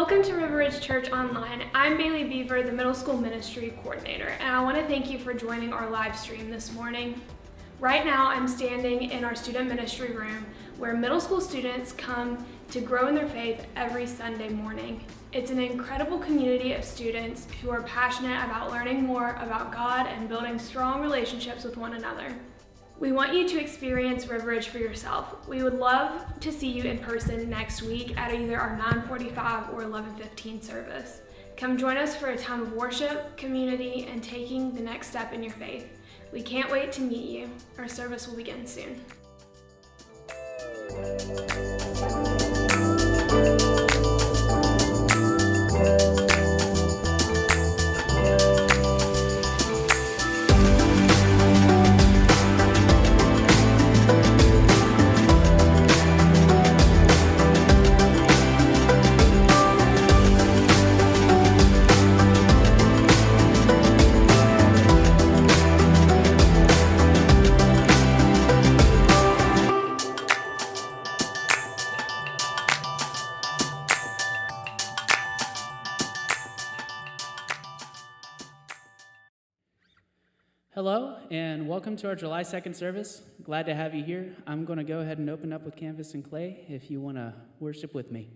Welcome to River Ridge Church Online. I'm Bailey Beaver, the middle school ministry coordinator, and I want to thank you for joining our live stream this morning. Right now, I'm standing in our student ministry room where middle school students come to grow in their faith every Sunday morning. It's an incredible community of students who are passionate about learning more about God and building strong relationships with one another. We want you to experience River Ridge for yourself. We would love to see you in person next week at either our 9:45 or 11:15 service. Come join us for a time of worship, community, and taking the next step in your faith. We can't wait to meet you. Our service will begin soon. Hello, and welcome to our July 2nd service. Glad to have you here. I'm going to go ahead and open up with Canvas and Clay if you want to worship with me.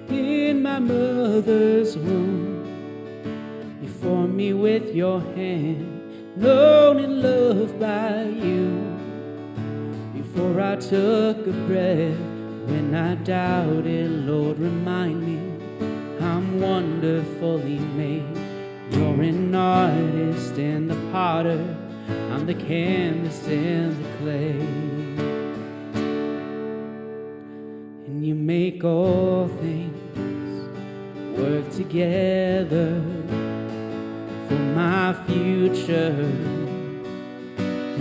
In my mother's womb, you formed me with your hand. Known and loved by you. Before I took a breath, when I doubted, Lord, remind me I'm wonderfully made. You're an artist and the potter, I'm the canvas and the clay. And you make all things work together for my future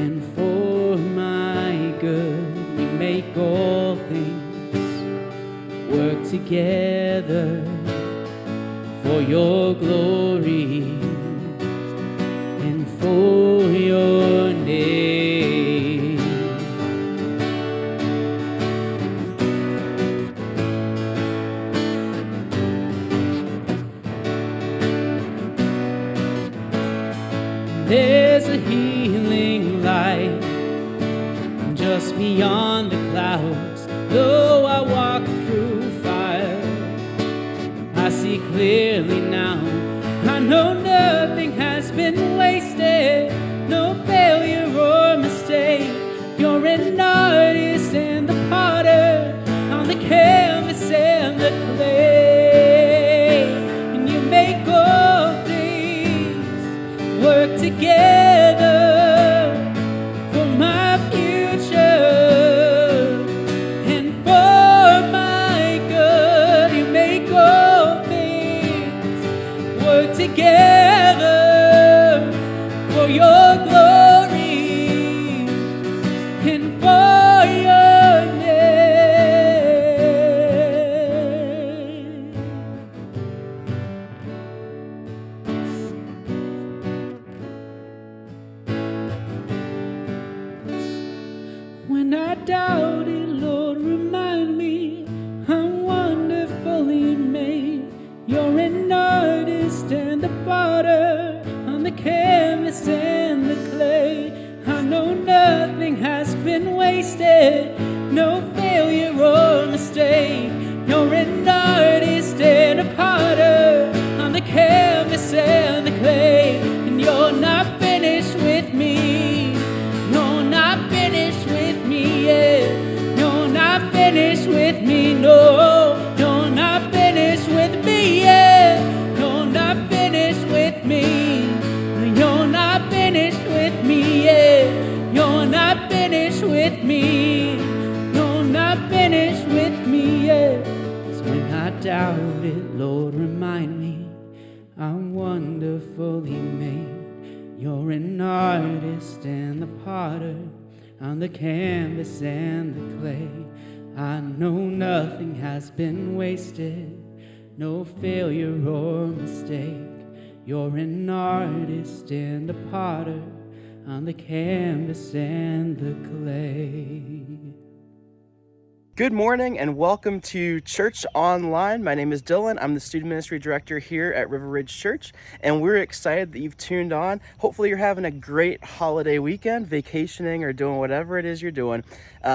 and for my good. You make all things work together for your glory and for your name. There's a healing light just beyond the clouds. Though I walk through fire, I see clearly now. I know nothing has been wasted, no failure or mistake. You're an artist and the potter, on the canvas and the clay. And you make all things work together for my future and for my good. You make all things work together for your glory and for your name. When I doubted, Lord, remind me I'm wonderfully made. You're an artist and the potter, on the canvas and the clay. I know nothing has been wasted, no failure or mistake. You're an artist and a potter, on the canvas and the clay. And you're not finished with me. No, not finished with me yet. You're not finished with me, no. You're not finished with me yet. You're not finished with me. You're not finished with me yet. You're not finished with me. You're not finished with me yet. 'Cause when I doubt it, Lord, remind me I'm wonderfully made. You're an artist and the potter, on the canvas and the clay. I know nothing has been wasted, no failure or mistake. You're an artist and a potter on the canvas and the clay. Good morning and welcome to Church Online. My name is Dylan. I'm the student ministry director here at River Ridge Church, and we're excited that you've tuned on. Hopefully you're having a great holiday weekend, vacationing or doing whatever it is you're doing.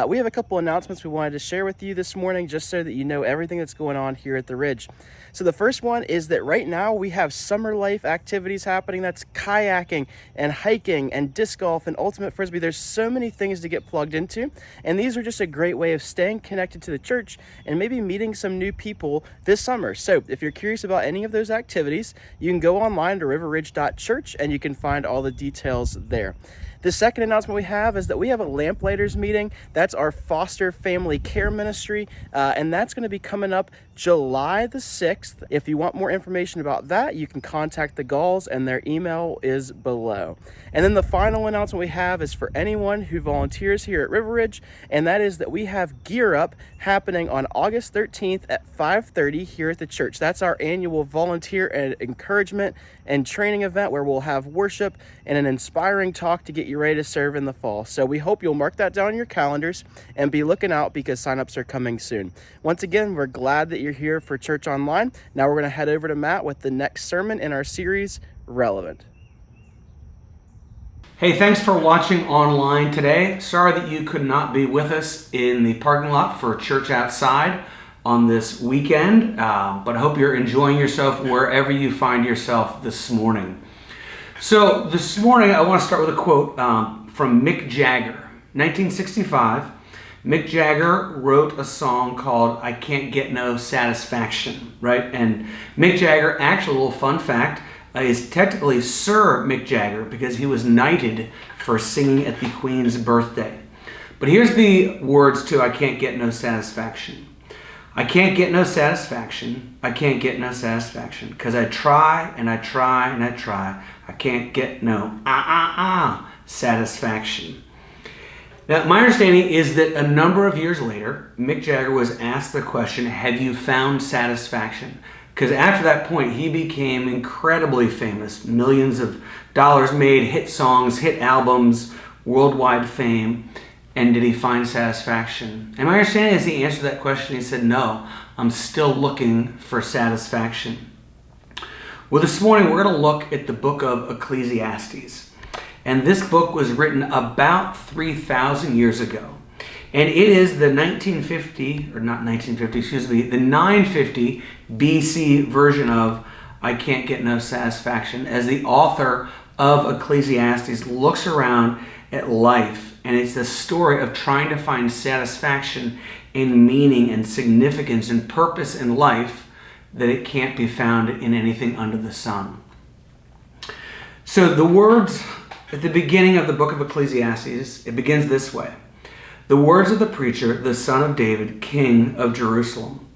We have a couple announcements we wanted to share with you this morning just so that you know everything that's going on here at the Ridge. So the first one is that right now we have summer life activities happening. That's kayaking and hiking and disc golf and ultimate frisbee. There's so many things to get plugged into, and these are just a great way of staying connected to the church and maybe meeting some new people this summer. So if you're curious about any of those activities, you can go online to riverridge.church and you can find all the details there. The second announcement we have is that we have a Lamplighters meeting. That's our foster family care ministry, and that's going to be coming up July the 6th. If you want more information about that, you can contact the Galls, and their email is below. And then the final announcement we have is for anyone who volunteers here at River Ridge, and that is that we have Gear Up happening on August 13th at 5:30 here at the church. That's our annual volunteer and encouragement and training event where we'll have worship and an inspiring talk to get you ready to serve in the fall. So we hope you'll mark that down in your calendars and be looking out because signups are coming soon. Once again, we're glad that you're here for Church Online. Now we're going to head over to Matt with the next sermon in our series, Relevant. Hey, thanks for watching online today. Sorry that you could not be with us in the parking lot for Church Outside on this weekend, but I hope you're enjoying yourself wherever you find yourself this morning. So this morning I want to start with a quote from Mick Jagger. 1965, Mick Jagger wrote a song called I Can't Get No Satisfaction, right? And Mick Jagger, actually a little fun fact, is technically Sir Mick Jagger because he was knighted for singing at the Queen's birthday. But here's the words to I Can't Get No Satisfaction. I can't get no satisfaction, I can't get no satisfaction, 'cause I try and I try and I try, I can't get no satisfaction. Now, my understanding is that a number of years later, Mick Jagger was asked the question, have you found satisfaction? Because after that point, he became incredibly famous, millions of dollars made, hit songs, hit albums, worldwide fame. And did he find satisfaction? And my understanding is he answered that question. He said, no, I'm still looking for satisfaction. Well, this morning we're going to look at the book of Ecclesiastes. And this book was written about 3,000 years ago. And it is the 950 BC version of I Can't Get No Satisfaction, as the author of Ecclesiastes looks around at life. And it's the story of trying to find satisfaction in meaning and significance and purpose in life that it can't be found in anything under the sun. So the words at the beginning of the book of Ecclesiastes, it begins this way. The words of the preacher, the son of David, king of Jerusalem.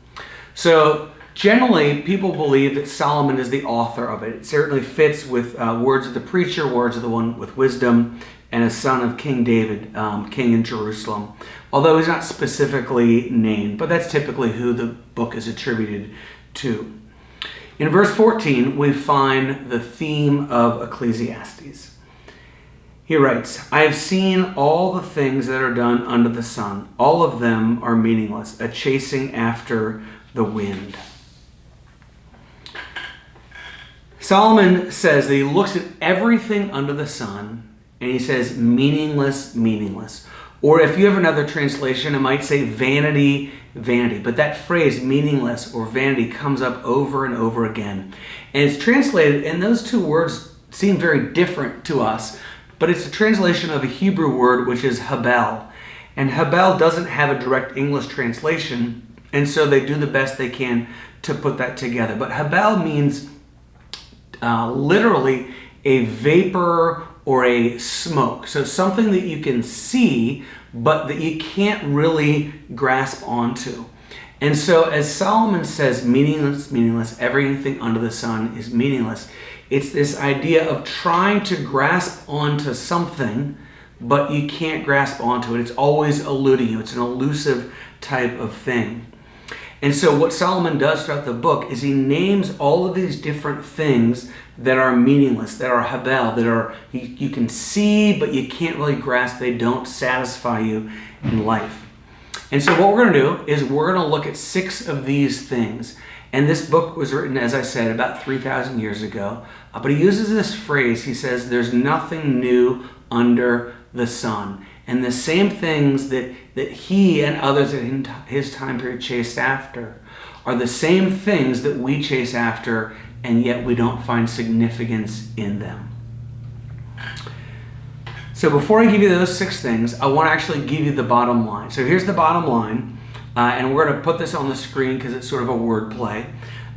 So generally, people believe that Solomon is the author of it. It certainly fits with words of the preacher, words of the one with wisdom, and a son of King David, king in Jerusalem. Although he's not specifically named, but that's typically who the book is attributed to. In verse 14, we find the theme of Ecclesiastes. He writes, I have seen all the things that are done under the sun. All of them are meaningless, a chasing after the wind. Solomon says that he looks at everything under the sun and he says, meaningless, meaningless. Or if you have another translation, it might say vanity, vanity. But that phrase, meaningless or vanity, comes up over and over again. And it's translated, and those two words seem very different to us, but it's a translation of a Hebrew word, which is habel. And habel doesn't have a direct English translation, and so they do the best they can to put that together. But habel means literally a vapor or a smoke. So something that you can see, but that you can't really grasp onto. And so as Solomon says, meaningless, meaningless, everything under the sun is meaningless. It's this idea of trying to grasp onto something, but you can't grasp onto it. It's always eluding you. It's an elusive type of thing. And so what Solomon does throughout the book is he names all of these different things that are meaningless, that are habel, that are you can see but you can't really grasp. They don't satisfy you in life. And so what we're going to do is we're going to look at 6 of these things. And this book was written, as I said, about 3,000 years ago. But he uses this phrase. He says, there's nothing new under the sun. And the same things that he and others in his time period chased after are the same things that we chase after, and yet we don't find significance in them. So before I give you those 6 things, I want to actually give you the bottom line. So here's the bottom line, and we're going to put this on the screen because it's sort of a word play.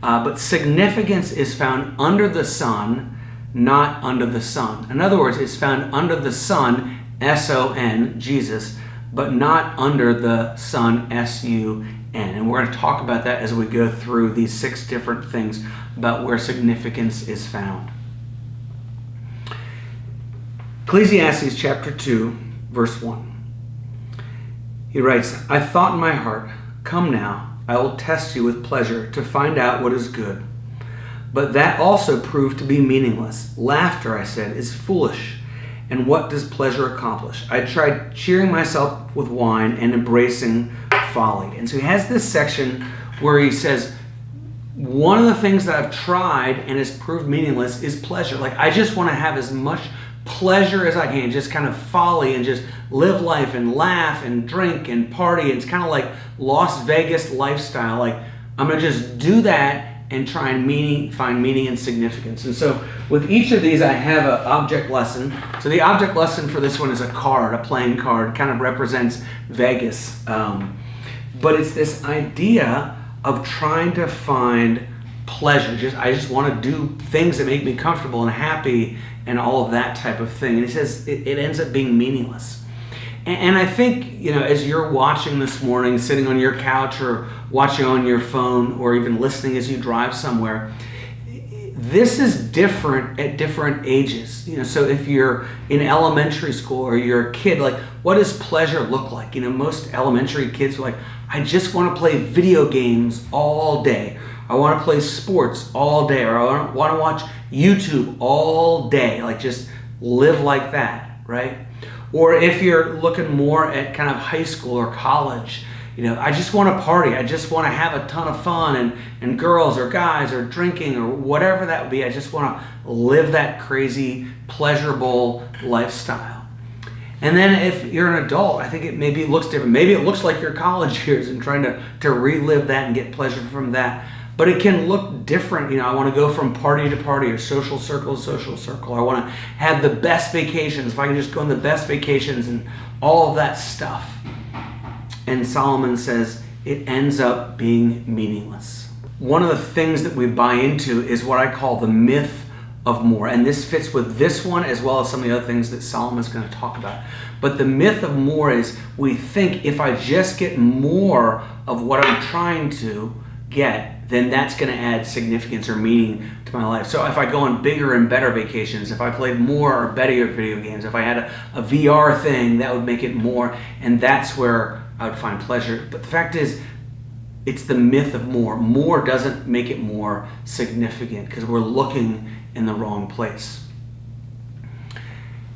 But significance is found under the sun, not under the sun. In other words, it's found under the sun, S-O-N, Jesus, but not under the sun, S-U-N. And we're going to talk about that as we go through these 6 different things about where significance is found. Ecclesiastes chapter 2, verse 1. He writes, I thought in my heart, come now, I will test you with pleasure to find out what is good. But that also proved to be meaningless. Laughter, I said, is foolish. And what does pleasure accomplish? I tried cheering myself with wine and embracing folly. And so he has this section where he says, one of the things that I've tried and has proved meaningless is pleasure. Like, I just want to have as much pleasure as I can, just kind of folly and just live life and laugh and drink and party. It's kind of like Las Vegas lifestyle. Like, I'm going to just do that and try and find meaning and significance. And so with each of these, I have an object lesson. So the object lesson for this one is a card, a playing card, kind of represents Vegas. But it's this idea of trying to find pleasure. I just want to do things that make me comfortable and happy and all of that type of thing. And he says it ends up being meaningless. And I think, as you're watching this morning, sitting on your couch or watching on your phone or even listening as you drive somewhere, this is different at different ages. So if you're in elementary school or you're a kid, like, what does pleasure look like? Most elementary kids are like, I just want to play video games all day. I want to play sports all day, or I want to watch YouTube all day. Like, just live like that, right? Or if you're looking more at kind of high school or college, I just want to party. I just want to have a ton of fun and girls or guys or drinking or whatever that would be. I just want to live that crazy, pleasurable lifestyle. And then if you're an adult, I think maybe looks different. Maybe it looks like your college years and trying to relive that and get pleasure from that. But it can look different. I want to go from party to party or social circle to social circle. I want to have the best vacations. If I can just go on the best vacations and all of that stuff. And Solomon says it ends up being meaningless. One of the things that we buy into is what I call the myth of more. And this fits with this one as well as some of the other things that Solomon's going to talk about. But the myth of more is we think if I just get more of what I'm trying to get, then that's going to add significance or meaning to my life. So if I go on bigger and better vacations, if I played more or better video games, if I had a VR thing, that would make it more, and that's where I would find pleasure. But the fact is, it's the myth of more. More doesn't make it more significant because we're looking in the wrong place.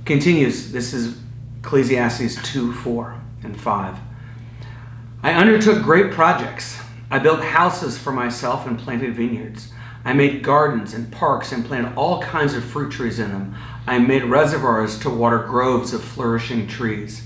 Continues, this is Ecclesiastes 2, 4, and 5. I undertook great projects. I built houses for myself and planted vineyards. I made gardens and parks and planted all kinds of fruit trees in them. I made reservoirs to water groves of flourishing trees.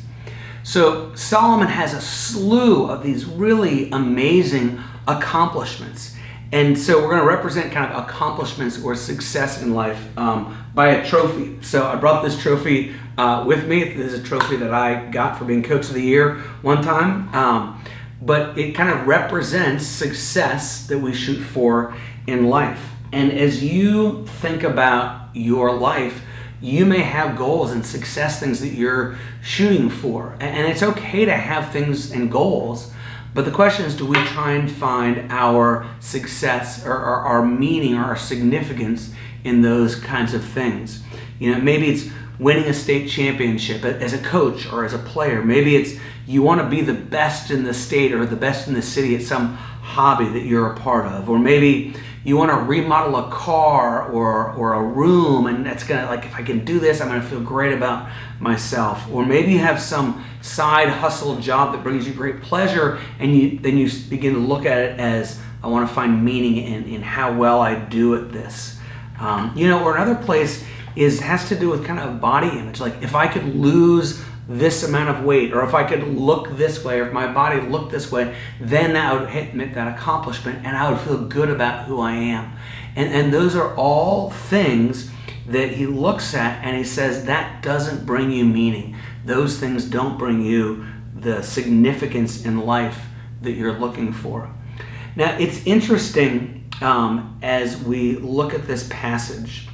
So Solomon has a slew of these really amazing accomplishments. And so we're going to represent kind of accomplishments or success in life by a trophy. So I brought this trophy with me. This is a trophy that I got for being Coach of the Year one time. But it kind of represents success that we shoot for in life. And as you think about your life, you may have goals and success things that you're shooting for. And it's okay to have things and goals, but the question is, do we try and find our success or our meaning or our significance in those kinds of things? Maybe it's winning a state championship as a coach or as a player. Maybe it's you want to be the best in the state or the best in the city at some hobby that you're a part of, or maybe you want to remodel a car or a room, and that's gonna, like, if I can do this, I'm gonna feel great about myself. Or maybe you have some side hustle job that brings you great pleasure, and then you begin to look at it as, I want to find meaning in how well I do at this. Or another place has to do with kind of body image. Like, if I could lose this amount of weight, or if I could look this way, or if my body looked this way, then that would hit that accomplishment, and I would feel good about who I am. And those are all things that he looks at, and he says that doesn't bring you meaning. Those things don't bring you the significance in life that you're looking for. Now, it's interesting as we look at this passage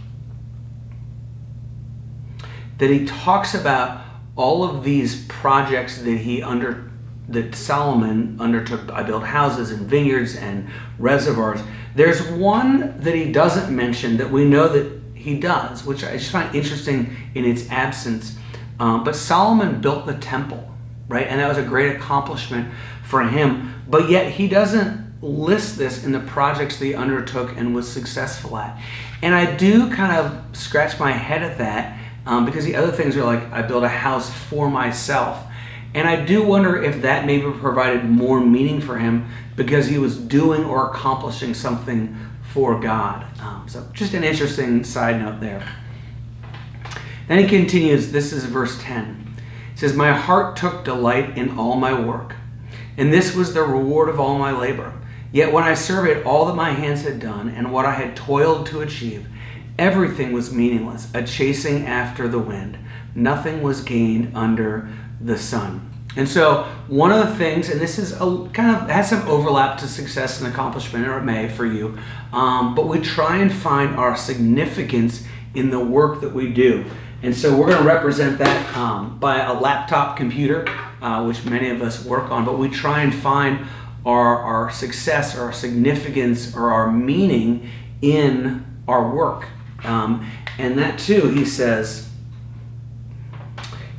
that he talks about all of these projects that Solomon undertook. I built houses and vineyards and reservoirs. There's one that he doesn't mention that we know that he does, which I just find interesting in its absence. But Solomon built the temple, right? And that was a great accomplishment for him. But yet he doesn't list this in the projects that he undertook and was successful at. And I do kind of scratch my head at that. Because the other things are like, I built a house for myself. And I do wonder if that maybe provided more meaning for him because he was doing or accomplishing something for God. So just an interesting side note there. Then he continues, this is verse 10. It says, my heart took delight in all my work, and this was the reward of all my labor. Yet when I surveyed all that my hands had done and what I had toiled to achieve, everything was meaningless, a chasing after the wind. Nothing was gained under the sun. And so one of the things, and this is kind of has some overlap to success and accomplishment, or it may for you, but we try and find our significance in the work that we do. And so we're going to represent that by a laptop computer, which many of us work on, but we try and find our success or our significance or our meaning in our work. And that too, he said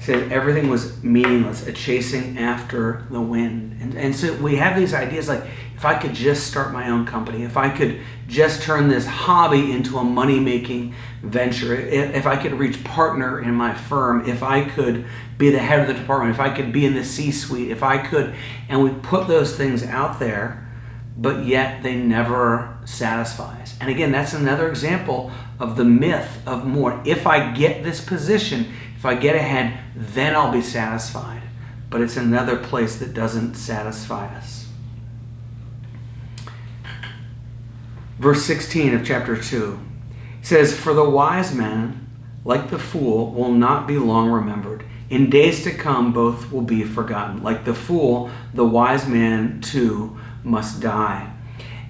everything was meaningless, a chasing after the wind. And so we have these ideas like, if I could just start my own company, if I could just turn this hobby into a money-making venture, if I could reach partner in my firm, if I could be the head of the department, if I could be in the C-suite, if I could, and we put those things out there, but yet they never satisfy us. And again, that's another example of the myth of more. If I get this position, if I get ahead, then I'll be satisfied. But it's another place that doesn't satisfy us. Verse 16 of chapter 2 says, for the wise man, like the fool, will not be long remembered. In days to come, both will be forgotten. Like the fool, the wise man too must die.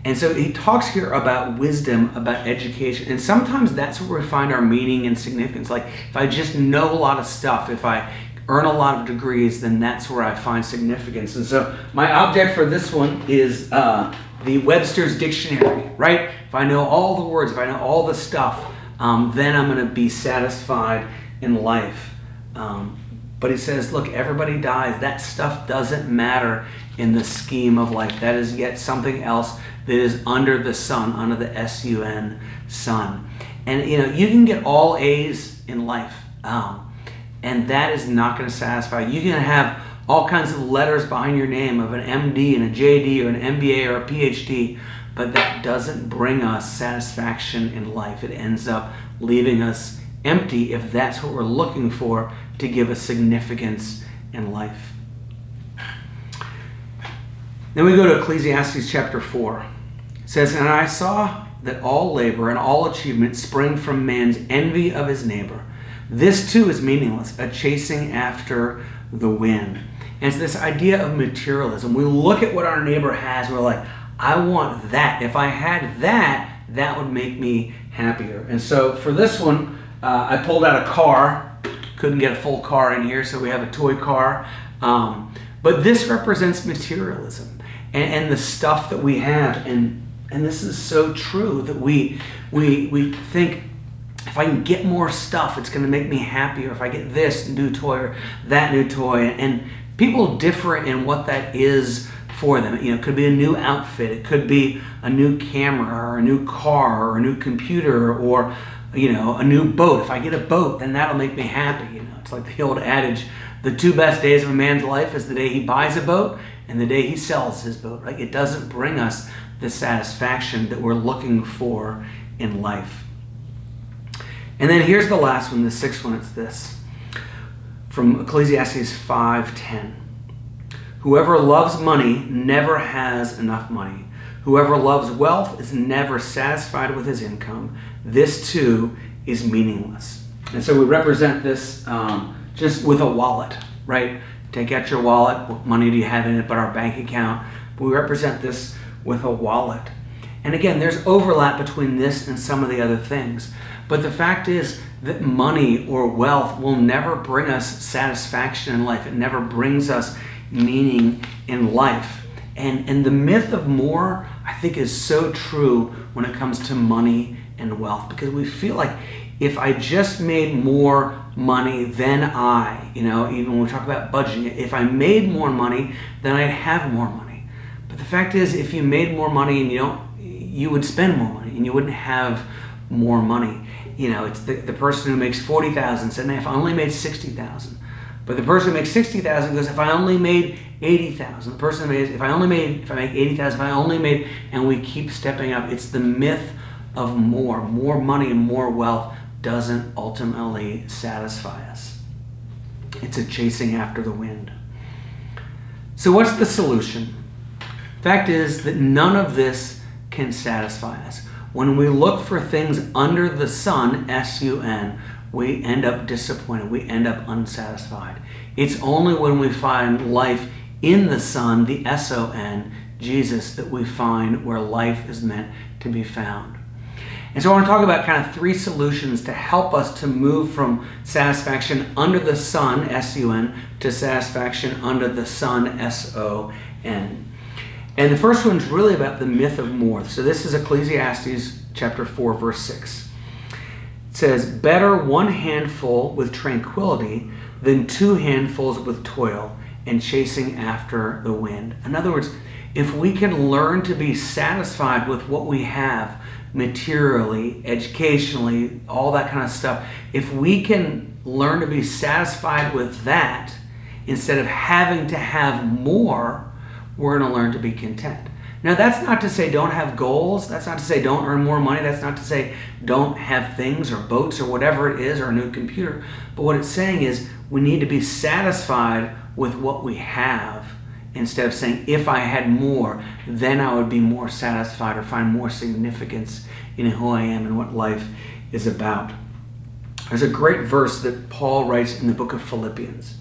And so he talks here about wisdom, about education, and sometimes that's where we find our meaning and significance. Like, if I just know a lot of stuff, if I earn a lot of degrees, then that's where I find significance. And so my object for this one is the Webster's Dictionary, right? If I know all the words, if I know all the stuff, then I'm going to be satisfied in life. But he says, look, everybody dies. That stuff doesn't matter in the scheme of life. That is yet something else that is under the sun, under the S-U-N, sun. And you can get all A's in life, and that is not going to satisfy. You can have all kinds of letters behind your name of an MD and a JD or an MBA or a PhD, but that doesn't bring us satisfaction in life. It ends up leaving us empty if that's what we're looking for to give us significance in life. Then we go to Ecclesiastes chapter 4. It says, and I saw that all labor and all achievement spring from man's envy of his neighbor. This too is meaningless, a chasing after the wind. And it's this idea of materialism. We look at what our neighbor has, and we're like, I want that. If I had that, that would make me happier. And so for this one, I pulled out a car. Couldn't get a full car in here, so we have a toy car. But this represents materialism and the stuff that we have. And this is so true that we think, if I can get more stuff, it's going to make me happier. If I get this new toy or that new toy. And people differ in what that is for them. It could be a new outfit, it could be a new camera or a new car or a new computer or a new boat. If I get a boat, then that'll make me happy. It's like the old adage, the two best days of a man's life is the day he buys a boat and the day he sells his boat. Right? It doesn't bring us the satisfaction that we're looking for in life. And then here's the last one, the sixth one. It's this, from Ecclesiastes 5:10. Whoever loves money never has enough money. Whoever loves wealth is never satisfied with his income. This too is meaningless. And so we represent this just with a wallet, right? Take out your wallet. What money do you have in it but our bank account? But we represent this with a wallet. And again, there's overlap between this and some of the other things. But the fact is that money or wealth will never bring us satisfaction in life. It never brings us meaning in life. And the myth of more, I think, is so true when it comes to money and wealth, because we feel like if I just made more money, then even when we talk about budgeting, if I made more money, then I'd have more money. But the fact is, if you made more money and you would spend more money and you wouldn't have more money. It's the person who makes $40,000 said, if I only made $60,000. But the person who makes $60,000 goes, if I only made $80,000. The person who makes, if I make $80,000, if I only made, and we keep stepping up. It's the myth of more. More money and more wealth doesn't ultimately satisfy us. It's a chasing after the wind. So what's the solution? Fact is that none of this can satisfy us. When we look for things under the sun, S-U-N, we end up disappointed. We end up unsatisfied. It's only when we find life in the Son, the S-O-N, Jesus, that we find where life is meant to be found. And so I want to talk about kind of three solutions to help us to move from satisfaction under the sun, S-U-N, to satisfaction under the Son, S-O-N. And the first one's really about the myth of more. So this is Ecclesiastes chapter 4, verse 6. It says, better one handful with tranquility than two handfuls with toil and chasing after the wind. In other words, if we can learn to be satisfied with what we have materially, educationally, all that kind of stuff, if we can learn to be satisfied with that instead of having to have more, we're going to learn to be content. Now, that's not to say don't have goals. That's not to say don't earn more money. That's not to say don't have things or boats or whatever it is or a new computer. But what it's saying is we need to be satisfied with what we have instead of saying if I had more, then I would be more satisfied or find more significance in who I am and what life is about. There's a great verse that Paul writes in the book of Philippians.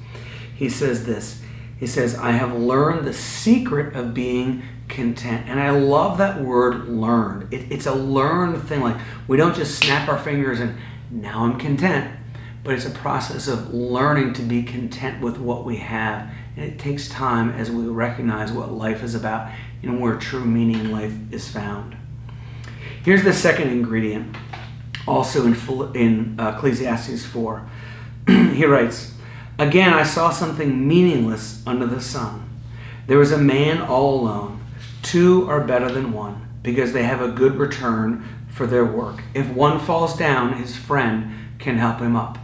He says this. He says, I have learned the secret of being content. And I love that word learned. It's a learned thing. Like we don't just snap our fingers and now I'm content. But it's a process of learning to be content with what we have. And it takes time as we recognize what life is about and where true meaning in life is found. Here's the second ingredient, also in Ecclesiastes 4. He writes, again, I saw something meaningless under the sun. There was a man all alone. Two are better than one because they have a good return for their work. If one falls down, his friend can help him up.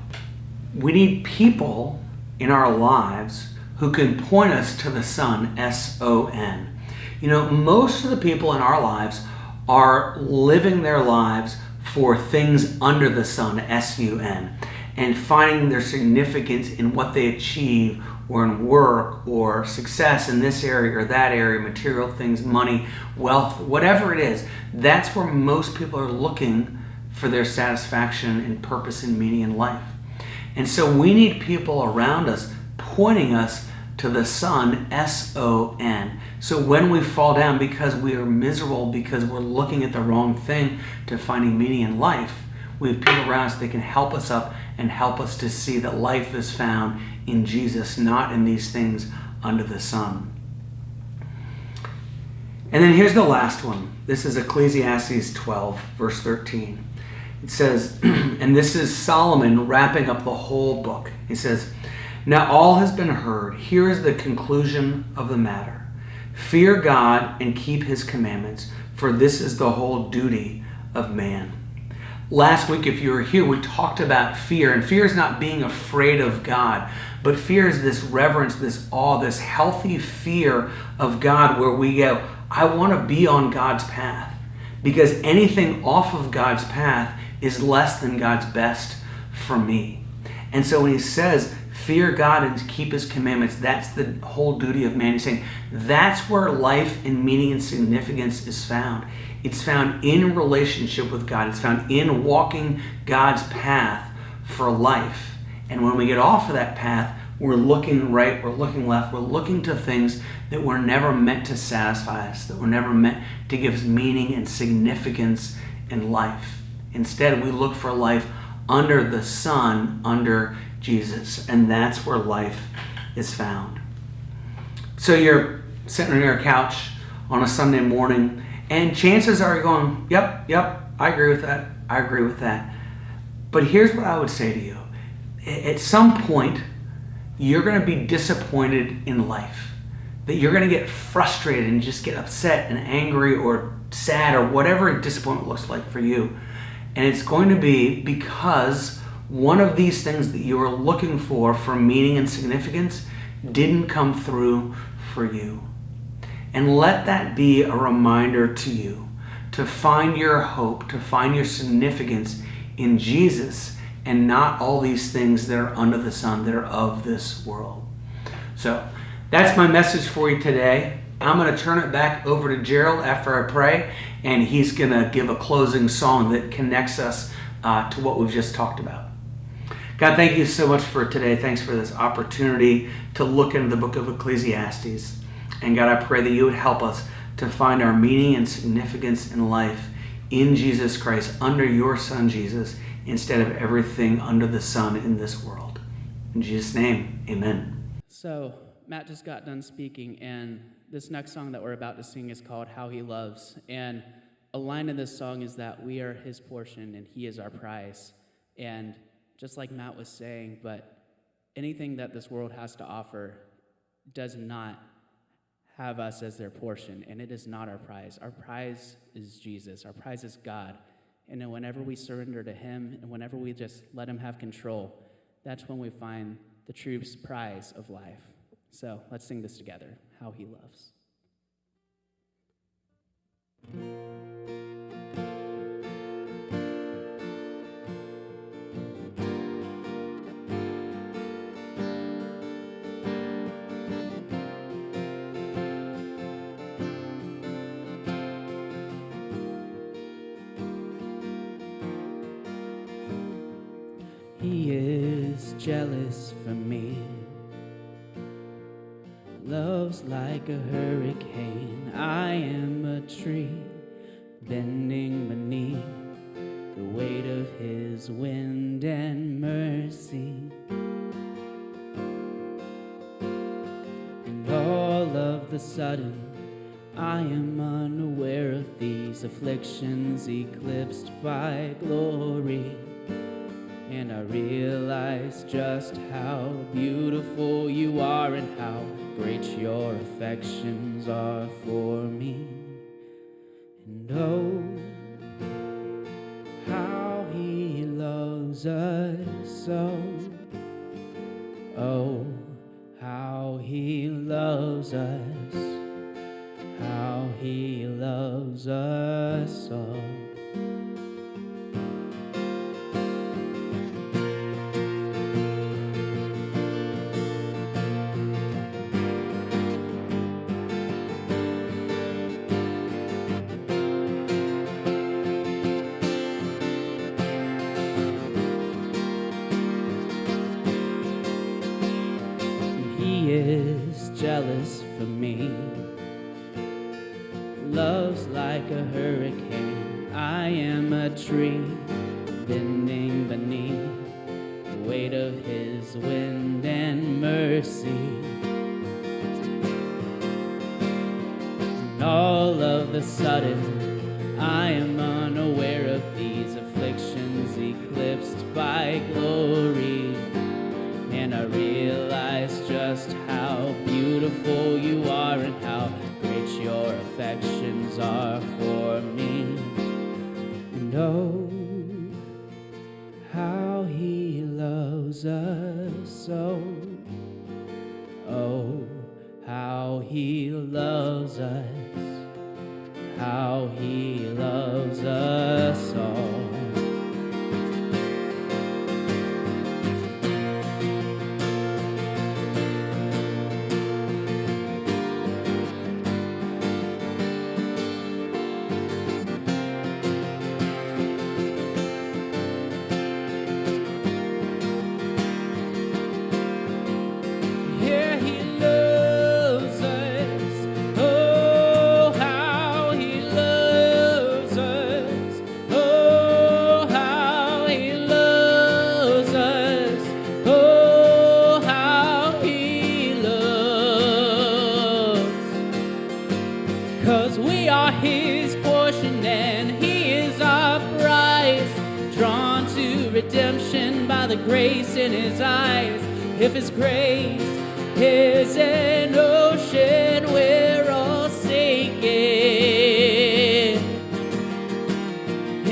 We need people in our lives who can point us to the sun, S-O-N. Most of the people in our lives are living their lives for things under the sun, S-U-N, and finding their significance in what they achieve or in work or success in this area or that area, material things, money, wealth, whatever it is. That's where most people are looking for their satisfaction and purpose and meaning in life. And so we need people around us pointing us to the sun, S-O-N. So when we fall down because we are miserable, because we're looking at the wrong thing to finding meaning in life, we have people around us that can help us up and help us to see that life is found in Jesus, not in these things under the sun. And then here's the last one. This is Ecclesiastes 12, verse 13. It says, and this is Solomon wrapping up the whole book. He says, now all has been heard. Here is the conclusion of the matter. Fear God and keep his commandments, for this is the whole duty of man. Last week, if you were here, we talked about fear. And fear is not being afraid of God, but fear is this reverence, this awe, this healthy fear of God where we go, I want to be on God's path. Because anything off of God's path is less than God's best for me. And so when he says, fear God and keep his commandments, that's the whole duty of man. He's saying that's where life and meaning and significance is found. It's found in relationship with God. It's found in walking God's path for life. And when we get off of that path, we're looking right, we're looking left, we're looking to things that were never meant to satisfy us, that were never meant to give us meaning and significance in life. Instead, we look for life under the sun, under Jesus, and that's where life is found. So you're sitting on your couch on a Sunday morning, and chances are you're going, yep, I agree with that, I agree with that. But here's what I would say to you. At some point, you're going to be disappointed in life. That you're going to get frustrated and just get upset and angry or sad or whatever disappointment looks like for you. And it's going to be because one of these things that you were looking for meaning and significance didn't come through for you. And let that be a reminder to you to find your hope, to find your significance in Jesus and not all these things that are under the sun, that are of this world. So that's my message for you today. I'm going to turn it back over to Gerald after I pray, and he's going to give a closing song that connects us to what we've just talked about. God, thank you so much for today. Thanks for this opportunity to look into the book of Ecclesiastes. And God, I pray that you would help us to find our meaning and significance in life in Jesus Christ, under your Son Jesus, instead of everything under the sun in this world. In Jesus' name, amen. So, Matt just got done speaking, and this next song that we're about to sing is called How He Loves. And a line in this song is that we are his portion and he is our prize. And just like Matt was saying, but anything that this world has to offer does not have us as their portion, and it is not our prize. Our prize is Jesus. Our prize is God. And then whenever we surrender to him and whenever we just let him have control, that's when we find the true prize of life. So let's sing this together, How He Loves. He is jealous for me, loves like a hurricane. I am a tree bending beneath the weight of his wind and mercy. And all of the sudden, I am unaware of these afflictions eclipsed by glory. And I realize just how beautiful you are and how great your affections are for me. And oh, how he loves us so. Oh, how he loves us. How he loves us so. Jealous for me, loves like a hurricane. I am a tree bending beneath the weight of his wind and mercy. And all of a sudden, I am unaware of these afflictions eclipsed by glory. And I realize just how beautiful you are and how great affections are for me. And oh, how he loves us so. Oh, how he loves us, how he loves us all. Yeah, he loves us. Oh, how he loves us. Oh, how he loves us. Oh, how he loves. 'Cause we are his portion and he is our prize, drawn to redemption by the grace in his eyes. If his grace is an ocean, we're all sinking.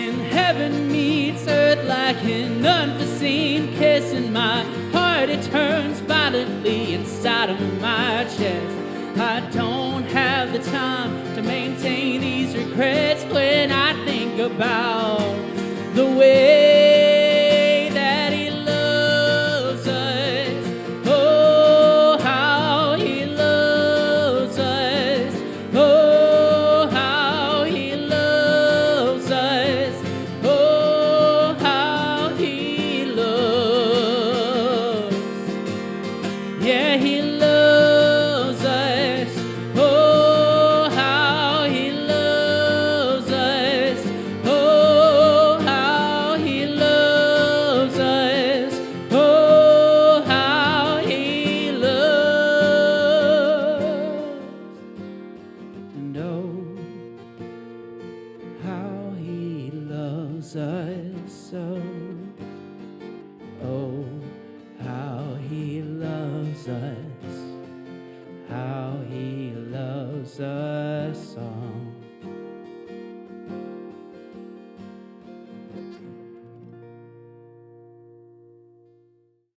And heaven meets earth like an unforeseen kiss. In my heart it turns violently inside of my chest. I don't have the time to maintain these regrets when I think about the way that he loves us. Oh, how he loves us. Oh, how he loves us. Oh, how he loves. Yeah, he loves us. Oh, how he loves us. Oh, how he loves us. Oh, how he loves. And oh, how he loves us so. Oh, how he loves us. How he loves us all.